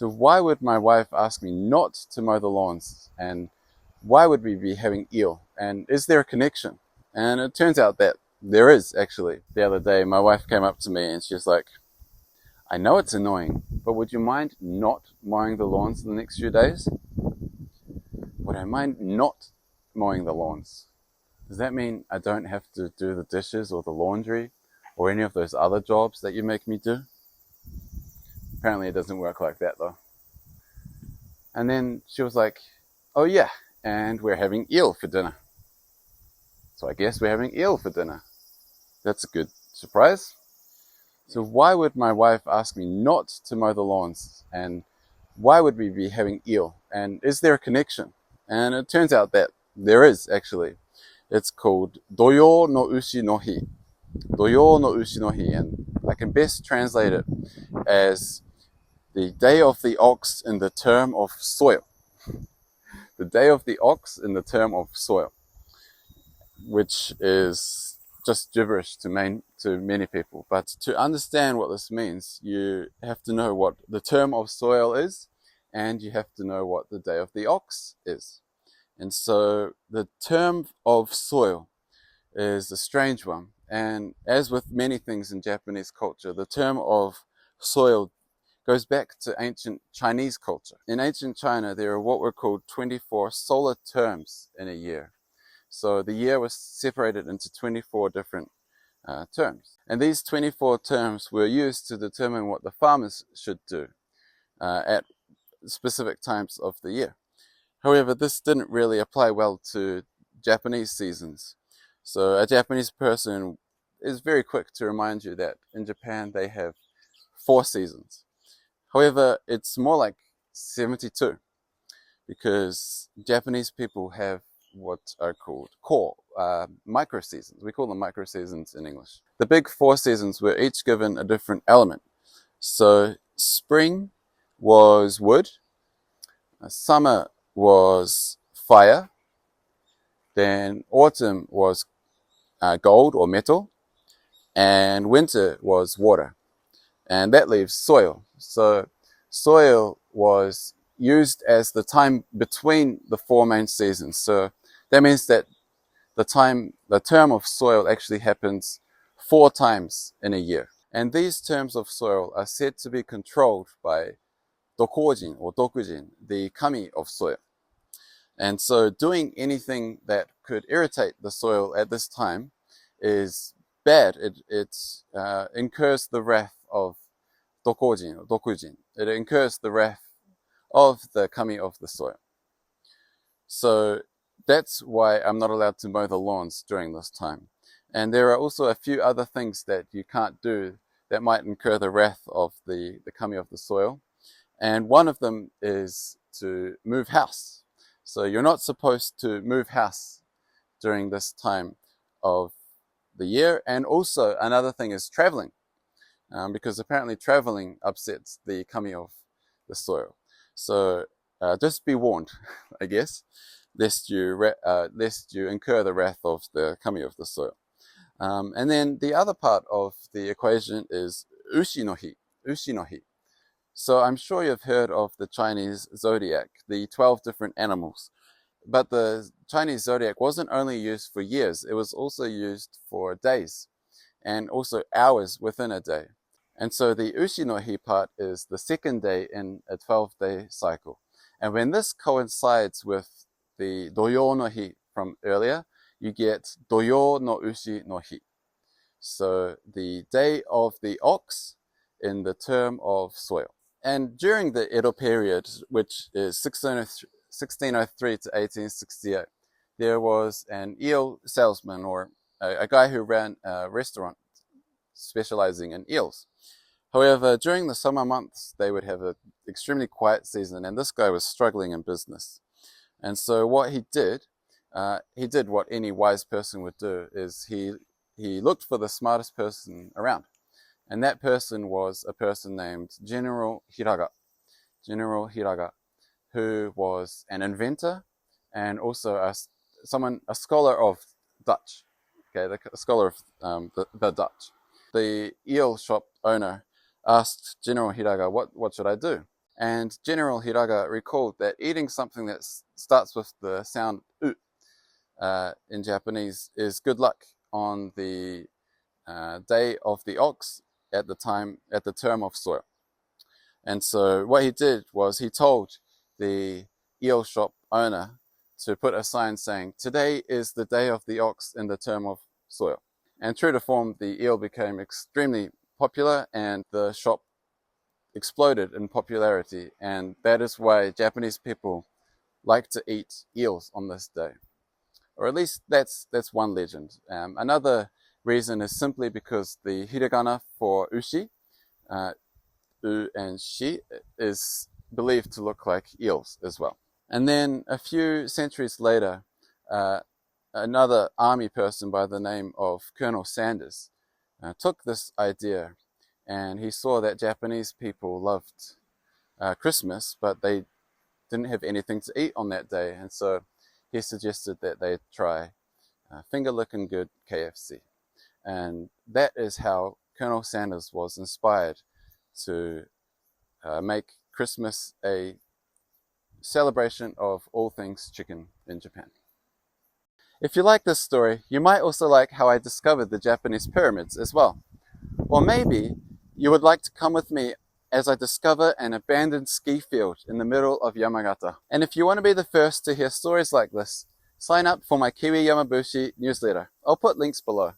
So why would my wife ask me not to mow the lawns? And why would we be having eel? And is there a connection? And it turns out that there is, actually. The other day, my wife came up to me and she's like, I know it's annoying, but would you mind not mowing the lawns in the next few days? Would I mind not mowing the lawns? Does that mean I don't have to do the dishes or the laundry or any of those other jobs that you make me do? Apparently it doesn't work like that though. And then she was like, oh yeah, and we're having eel for dinner. So I guess we're having eel for dinner. That's a good surprise. So why would my wife ask me not to mow the lawns? And why would we be having eel? And is there a connection? And it turns out that there is, actually. It's called Doyo no Ushi no Hi. Doyo no Ushi no Hi. And I can best translate it as the day of the ox in the term of soil. The day of the ox in the term of soil, which is just gibberish to many people. But to understand what this means, you have to know what the term of soil is, and you have to know what the day of the ox is. And so the term of soil is a strange one. And as with many things in Japanese culture, the term of soil goes back to ancient Chinese culture. In ancient China, there are what were called 24 solar terms in a year. So the year was separated into 24 different terms. And these 24 terms were used to determine what the farmers should do at specific times of the year. However, this didn't really apply well to Japanese seasons. So a Japanese person is very quick to remind you that in Japan they have 4 seasons. However, it's more like 72 because Japanese people have what are called micro seasons. We call them micro seasons in English. The big 4 seasons were each given a different element. So spring was wood, summer was fire, then autumn was gold or metal, and winter was water. And that leaves soil. So soil was used as the time between the 4 main seasons. So that means that the term of soil actually happens 4 times in a year. And these terms of soil are said to be controlled by Dokojin or Dokujin, the kami of soil. And so doing anything that could irritate the soil at this time is bad. It incurs the wrath of Dokojin or Dokujin. It incurs the wrath of the kami of the soil. So that's why I'm not allowed to mow the lawns during this time. And there are also a few other things that you can't do that might incur the wrath of the kami of the soil. And one of them is to move house. So you're not supposed to move house during this time of the year. And also another thing is traveling, because apparently traveling upsets the kami of the soil. So just be warned, I guess, lest you incur the wrath of the kami of the soil. And then the other part of the equation is ushi no hi, ushi no hi. So I'm sure you've heard of the Chinese zodiac, the 12 different animals. But the Chinese zodiac wasn't only used for years, it was also used for days and also hours within a day. And so the ushi no hi part is the second day in a 12-day cycle. And when this coincides with the doyo no hi from earlier, you get doyo no ushi no hi. So the day of the ox in the term of soil. And during the Edo period, which is 1603 to 1868, there was an eel salesman, or a guy who ran a restaurant specializing in eels. However, during the summer months, they would have an extremely quiet season, and this guy was struggling in business. And so what he did what any wise person would do, is he looked for the smartest person around. And that person was a person named General Hiraga, who was an inventor and also a scholar of Dutch, a scholar of the Dutch. The eel shop owner asked General Hiraga, what should I do? And General Hiraga recalled that eating something that starts with the sound u in Japanese is good luck on the day of the ox at the term of soil. And so what he did was he told the eel shop owner to put a sign saying, "Today is the day of the ox in the term of soil." And true to form, the eel became extremely popular and the shop exploded in popularity. And that is why Japanese people like to eat eels on this day. Or at least that's one legend. Another reason is simply because the hiragana for ushi, uh, u and shi, is believed to look like eels as well. And then a few centuries later, another army person by the name of Colonel Sanders took this idea, and he saw that Japanese people loved Christmas, but they didn't have anything to eat on that day, and so he suggested that they try finger licking good KFC. And that is how Colonel Sanders was inspired to make Christmas a celebration of all things chicken in Japan. If you like this story, you might also like how I discovered the Japanese pyramids as well. Or maybe you would like to come with me as I discover an abandoned ski field in the middle of Yamagata. And if you want to be the first to hear stories like this, sign up for my Kiwi Yamabushi newsletter. I'll put links below.